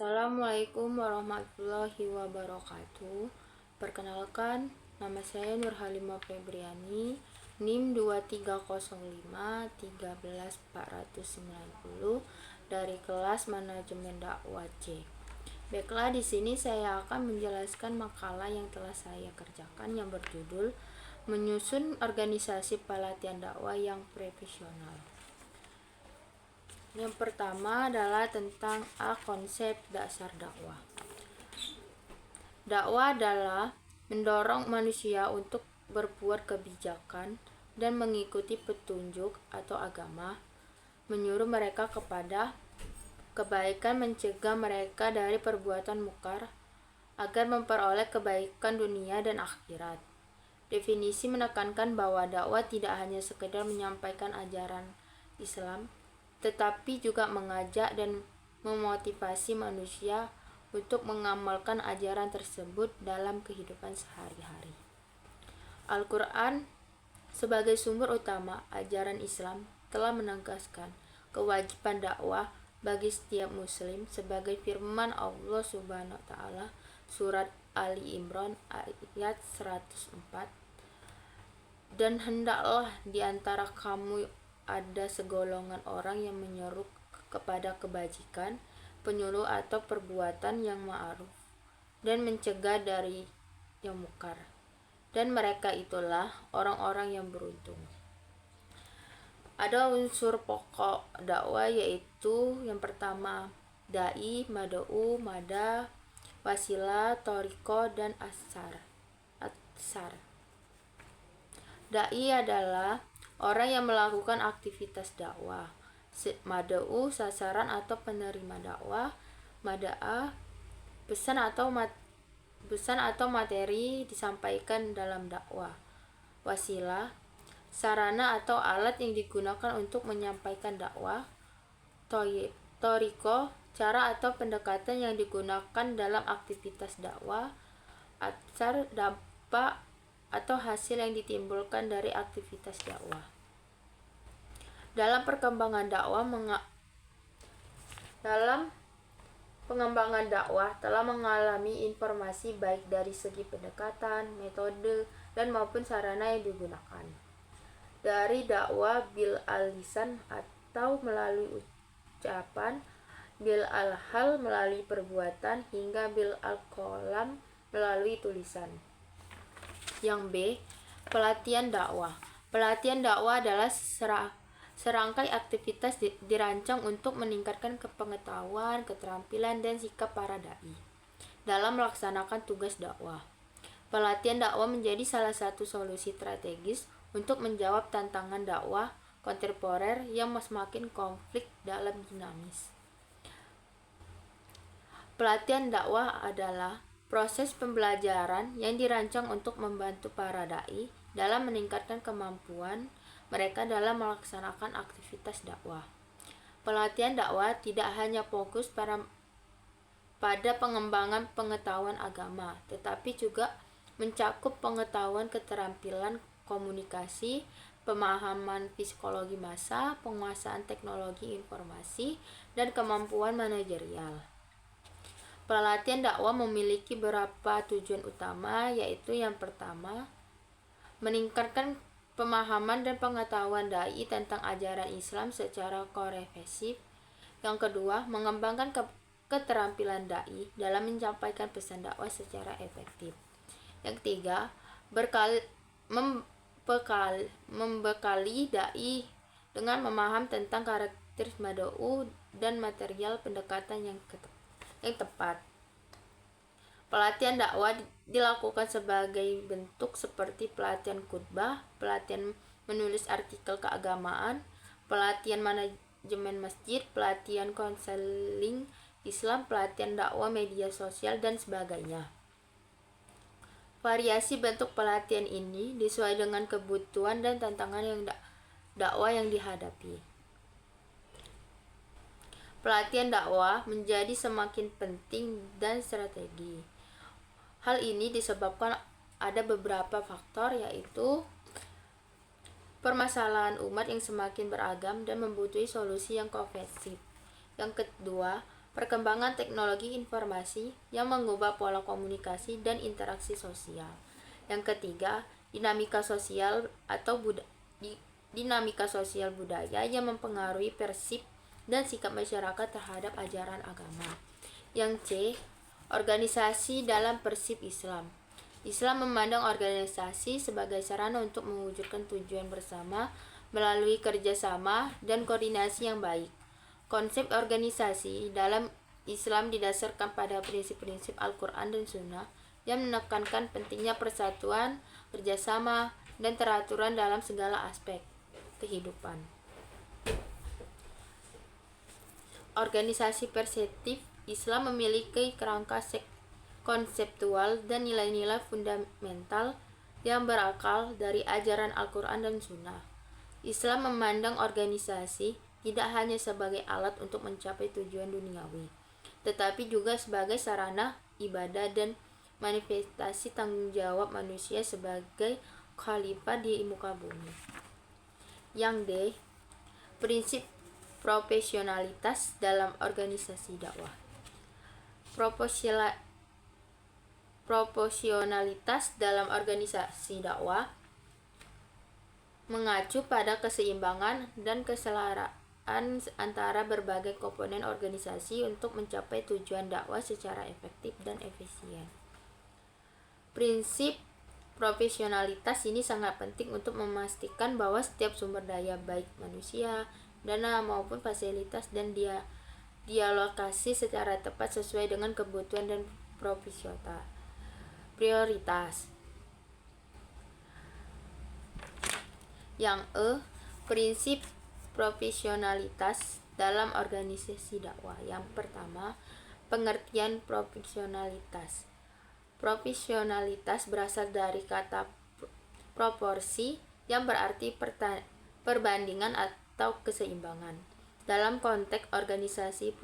Assalamualaikum warahmatullahi wabarakatuh. Perkenalkan, nama saya Nurhalimah Febriani, NIM 230513490 dari kelas Manajemen Dakwah C. Baiklah, di sini saya akan menjelaskan makalah yang telah saya kerjakan yang berjudul Menyusun Organisasi Pelatihan Dakwah yang Profesional. Yang pertama adalah tentang konsep dasar dakwah. Dakwah adalah mendorong manusia untuk berbuat kebijakan dan mengikuti petunjuk atau agama, menyuruh mereka kepada kebaikan, mencegah mereka dari perbuatan mungkar agar memperoleh kebaikan dunia dan akhirat. Definisi menekankan bahwa dakwah tidak hanya sekedar menyampaikan ajaran Islam, tetapi juga mengajak dan memotivasi manusia untuk mengamalkan ajaran tersebut dalam kehidupan sehari-hari. Al-Quran sebagai sumber utama ajaran Islam telah menegaskan kewajiban dakwah bagi setiap muslim sebagai firman Allah Subhanahu wa taala surat Ali Imran ayat 104, dan hendaklah di antara kamu ada segolongan orang yang menyeru kepada kebajikan, penyuluh atau perbuatan yang ma'ruf, dan mencegah dari yang mungkar. Dan mereka itulah orang-orang yang beruntung. Ada unsur pokok dakwah, yaitu yang pertama dai, mad'u, mada, wasilah, thariqah, dan asar. Dai adalah orang yang melakukan aktivitas dakwah. Mad'u sasaran atau penerima dakwah. Mada'a pesan atau materi disampaikan dalam dakwah. Wasilah sarana atau alat yang digunakan untuk menyampaikan dakwah. Thariqah cara atau pendekatan yang digunakan dalam aktivitas dakwah. Asar dampak atau hasil yang ditimbulkan dari aktivitas dakwah. Dalam pengembangan dakwah telah mengalami informasi baik dari segi pendekatan, metode, dan maupun sarana yang digunakan. Dari dakwah bil al-lisan atau melalui ucapan, bil al-hal melalui perbuatan, hingga bil al-qalam melalui tulisan. Yang B, pelatihan dakwah. Pelatihan dakwah adalah serangkai aktivitas dirancang untuk meningkatkan pengetahuan, keterampilan, dan sikap para dai dalam melaksanakan tugas dakwah. Pelatihan dakwah menjadi salah satu solusi strategis untuk menjawab tantangan dakwah kontemporer yang semakin konflik dalam dinamis. Pelatihan dakwah adalah proses pembelajaran yang dirancang untuk membantu para dai dalam meningkatkan kemampuan mereka dalam melaksanakan aktivitas dakwah. Pelatihan dakwah tidak hanya fokus pada pengembangan pengetahuan agama, tetapi juga mencakup pengetahuan keterampilan komunikasi, pemahaman psikologi massa, penguasaan teknologi informasi, dan kemampuan manajerial. Pelatihan dakwah memiliki beberapa tujuan utama, yaitu yang pertama, meningkatkan pemahaman dan pengetahuan dai tentang ajaran Islam secara komprehensif. Yang kedua, mengembangkan keterampilan dai dalam menyampaikan pesan dakwah secara efektif. Yang ketiga, membekali dai dengan memaham tentang karakter mad'u dan material pendekatan yang tepat. Pelatihan dakwah dilakukan sebagai bentuk seperti pelatihan khutbah, pelatihan menulis artikel keagamaan, pelatihan manajemen masjid, pelatihan konseling Islam, pelatihan dakwah media sosial, dan sebagainya. Variasi bentuk pelatihan ini sesuai dengan kebutuhan dan tantangan yang dakwah yang dihadapi. Pelatihan dakwah menjadi semakin penting dan strategi. Hal ini disebabkan ada beberapa faktor, yaitu permasalahan umat yang semakin beragam dan membutuhkan solusi yang komprehensif. Yang kedua, perkembangan teknologi informasi yang mengubah pola komunikasi dan interaksi sosial. Yang ketiga, dinamika sosial atau dinamika sosial budaya yang mempengaruhi persip dan sikap masyarakat terhadap ajaran agama. Yang C, organisasi dalam persip Islam. Islam memandang organisasi sebagai sarana untuk mewujudkan tujuan bersama melalui kerjasama dan koordinasi yang baik. Konsep organisasi dalam Islam didasarkan pada prinsip-prinsip Al-Quran dan Sunnah yang menekankan pentingnya persatuan, kerjasama, dan teraturan dalam segala aspek kehidupan. Organisasi perseptif Islam memiliki kerangka konseptual dan nilai-nilai fundamental yang berakal dari ajaran Al-Quran dan Sunnah. Islam memandang organisasi tidak hanya sebagai alat untuk mencapai tujuan duniawi, tetapi juga sebagai sarana ibadah dan manifestasi tanggung jawab manusia sebagai khalifah di muka bumi. Yang D, prinsip profesionalitas dalam organisasi dakwah. Proporsionalitas dalam organisasi dakwah mengacu pada keseimbangan dan keselaraan antara berbagai komponen organisasi untuk mencapai tujuan dakwah secara efektif dan efisien. Prinsip profesionalitas ini sangat penting untuk memastikan bahwa setiap sumber daya baik manusia, dana maupun fasilitas dan dialokasi secara tepat sesuai dengan kebutuhan dan prioritas. Yang E, prinsip profesionalitas dalam organisasi dakwah. Yang pertama, pengertian profesionalitas. Profesionalitas berasal dari kata proporsi yang berarti perbandingan atau keseimbangan. Dalam konteks organisasi,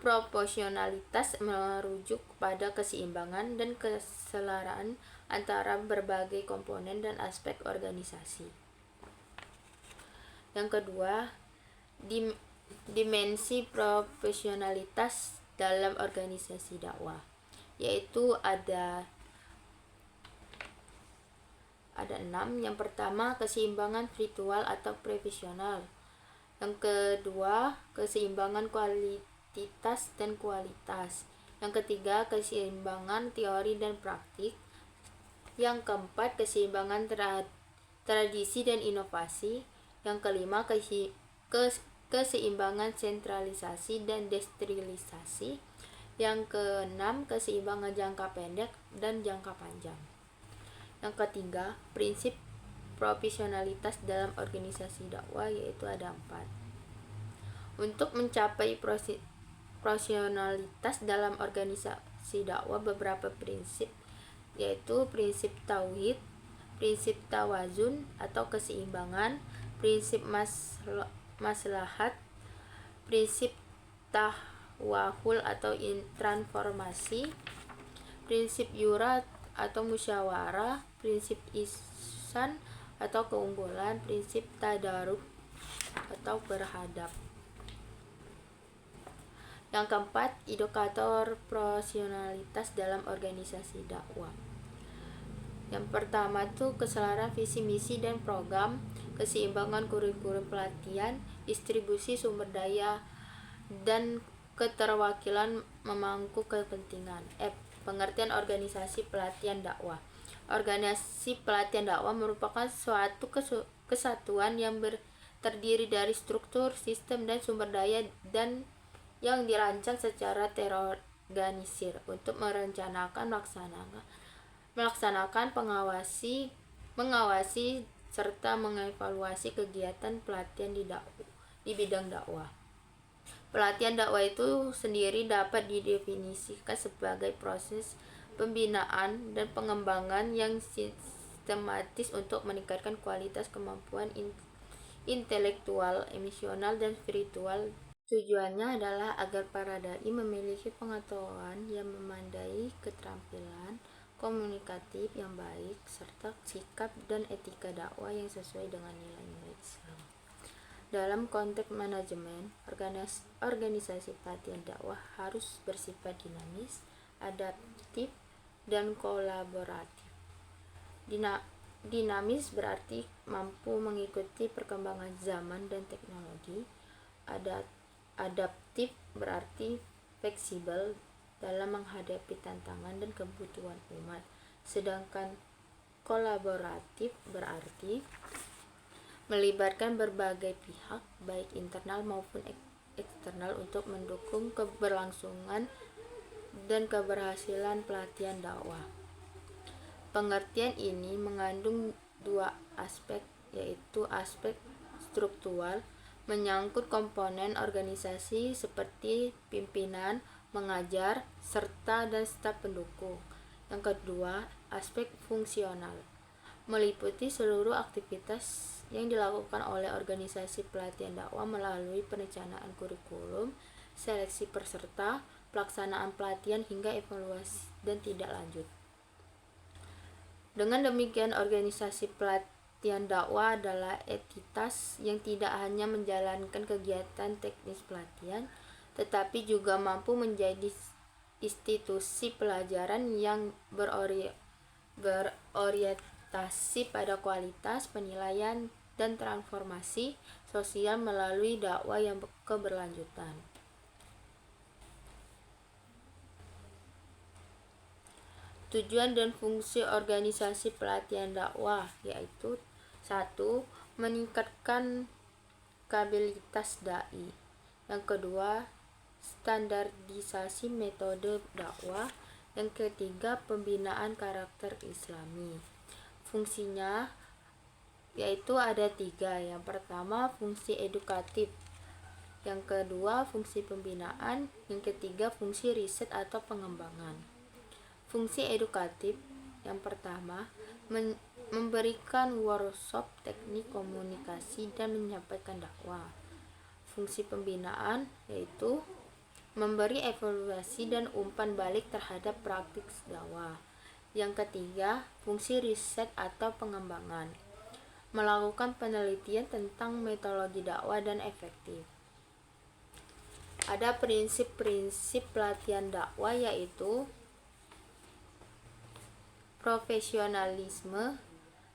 proporsionalitas merujuk pada keseimbangan dan keselaraan antara berbagai komponen dan aspek organisasi. Yang kedua, dimensi profesionalitas dalam organisasi dakwah, yaitu ada 6. Yang pertama, keseimbangan virtual atau profesional. Yang kedua, keseimbangan kuantitas dan kualitas. Yang ketiga, keseimbangan teori dan praktik. Yang keempat, keseimbangan tradisi dan inovasi. Yang kelima, keseimbangan sentralisasi dan desentralisasi. Yang keenam, keseimbangan jangka pendek dan jangka panjang. Yang ketiga, prinsip profesionalitas dalam organisasi dakwah, yaitu ada 4. Untuk mencapai profesionalitas dalam organisasi dakwah, beberapa prinsip, yaitu prinsip tauhid, prinsip tawazun atau keseimbangan, prinsip maslahat, prinsip tahwahul atau transformasi, prinsip yura atau musyawarah, prinsip ihsan atau keunggulan, prinsip tadarus atau berhadap. Yang keempat, indikator profesionalitas dalam organisasi dakwah. Yang pertama itu keselaraan visi misi dan program, keseimbangan kurikulum pelatihan, distribusi sumber daya, dan keterwakilan memangku kepentingan. Pengertian organisasi pelatihan dakwah. Organisasi pelatihan dakwah merupakan suatu kesatuan yang terdiri dari struktur, sistem, dan sumber daya dan yang dirancang secara terorganisir untuk merencanakan, melaksanakan, mengawasi serta mengevaluasi kegiatan pelatihan di bidang dakwah. Pelatihan dakwah itu sendiri dapat didefinisikan sebagai proses pembinaan dan pengembangan yang sistematis untuk meningkatkan kualitas kemampuan intelektual, emosional, dan spiritual. Tujuannya adalah agar para dai memiliki pengetahuan yang memadai, keterampilan komunikatif yang baik, serta sikap dan etika dakwah yang sesuai dengan nilai-nilai Islam. Dalam konteks manajemen, organisasi pelatihan dakwah harus bersifat dinamis, adaptif, dan kolaboratif. Dinamis berarti mampu mengikuti perkembangan zaman dan teknologi. Adaptif berarti fleksibel dalam menghadapi tantangan dan kebutuhan umat. Sedangkan kolaboratif berarti melibatkan berbagai pihak, baik internal maupun eksternal, untuk mendukung keberlangsungan dan keberhasilan pelatihan dakwah. Pengertian ini mengandung dua aspek, yaitu aspek struktural, menyangkut komponen organisasi seperti pimpinan, mengajar, serta dan staf pendukung. Yang kedua, aspek fungsional, meliputi seluruh aktivitas yang dilakukan oleh organisasi pelatihan dakwah melalui perencanaan kurikulum, seleksi peserta, pelaksanaan pelatihan hingga evaluasi dan tindak lanjut. Dengan demikian, organisasi pelatihan dakwah adalah entitas yang tidak hanya menjalankan kegiatan teknis pelatihan, tetapi juga mampu menjadi institusi pelajaran yang berorientasi pada kualitas, penilaian, dan transformasi sosial melalui dakwah yang keberlanjutan. Tujuan dan fungsi organisasi pelatihan dakwah yaitu 1. Meningkatkan kapabilitas dai. Yang kedua, standarisasi metode dakwah. Yang ketiga, pembinaan karakter Islami. Fungsinya yaitu ada 3. Yang pertama, fungsi edukatif. Yang kedua, fungsi pembinaan. Yang ketiga, fungsi riset atau pengembangan. Fungsi edukatif yang pertama, memberikan workshop teknik komunikasi dan menyampaikan dakwah. Fungsi pembinaan yaitu memberi evaluasi dan umpan balik terhadap praktik dakwah. Yang ketiga, fungsi riset atau pengembangan, melakukan penelitian tentang metodologi dakwah dan efektif. Ada prinsip-prinsip pelatihan dakwah yaitu profesionalisme.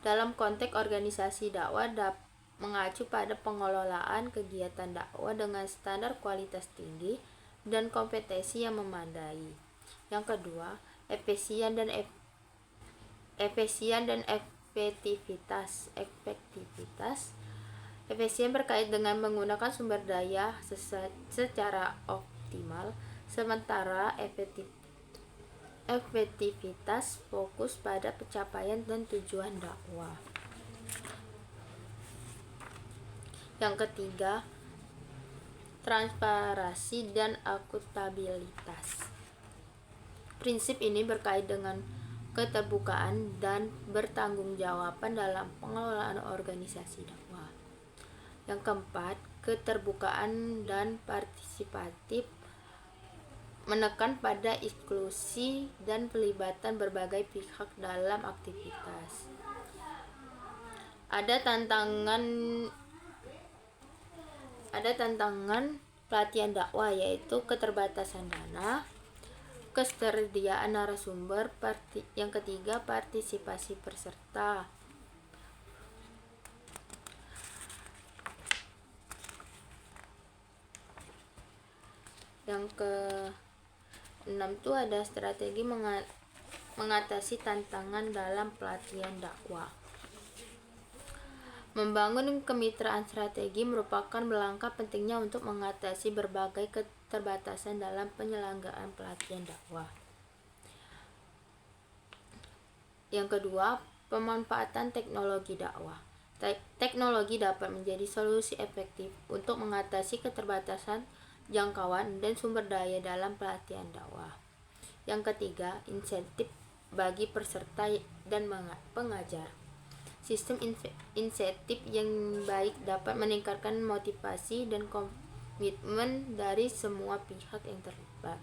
Dalam konteks organisasi dakwah mengacu pada pengelolaan kegiatan dakwah dengan standar kualitas tinggi dan kompetensi yang memadai. Yang kedua, efisien dan efektivitas. Efisien berkait dengan menggunakan sumber daya secara optimal, sementara efektivitas fokus pada pencapaian dan tujuan dakwah. Yang ketiga, transparansi dan akuntabilitas. Prinsip ini berkait dengan keterbukaan dan bertanggungjawaban dalam pengelolaan organisasi dakwah. Yang keempat, keterbukaan dan partisipatif, menekan pada inklusi dan pelibatan berbagai pihak dalam aktivitas. Ada tantangan pelatihan dakwah yaitu keterbatasan dana, ketersediaan narasumber, yang ketiga partisipasi peserta. Yang ke-6 itu ada strategi mengatasi tantangan dalam pelatihan dakwah. Membangun kemitraan strategi merupakan langkah pentingnya untuk mengatasi berbagai keterbatasan dalam penyelenggaraan pelatihan dakwah. Yang kedua, pemanfaatan teknologi dakwah. Teknologi dapat menjadi solusi efektif untuk mengatasi keterbatasan jangkauan dan sumber daya dalam pelatihan dakwah. Yang ketiga, insentif bagi peserta dan pengajar. Sistem insentif yang baik dapat meningkatkan motivasi dan komitmen dari semua pihak yang terlibat.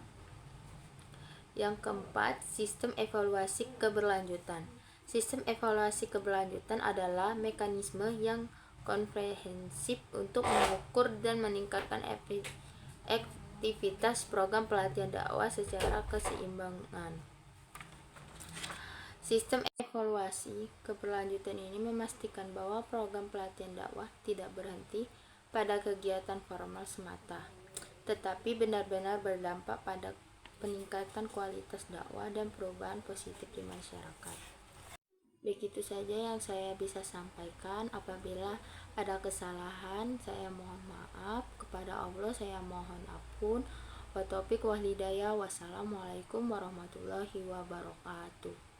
Yang keempat, sistem evaluasi keberlanjutan. Sistem evaluasi keberlanjutan adalah mekanisme yang komprehensif untuk mengukur dan meningkatkan aktivitas program pelatihan dakwah secara keseimbangan. Sistem evaluasi keberlanjutan ini memastikan bahwa program pelatihan dakwah tidak berhenti pada kegiatan formal semata, tetapi benar-benar berdampak pada peningkatan kualitas dakwah dan perubahan positif di masyarakat. Begitu saja yang saya bisa sampaikan. Apabila ada kesalahan, saya mohon maaf. Kepada Allah saya mohon ampun. Wa taufiq wal hidayah. Wassalamualaikum warahmatullahi wabarakatuh.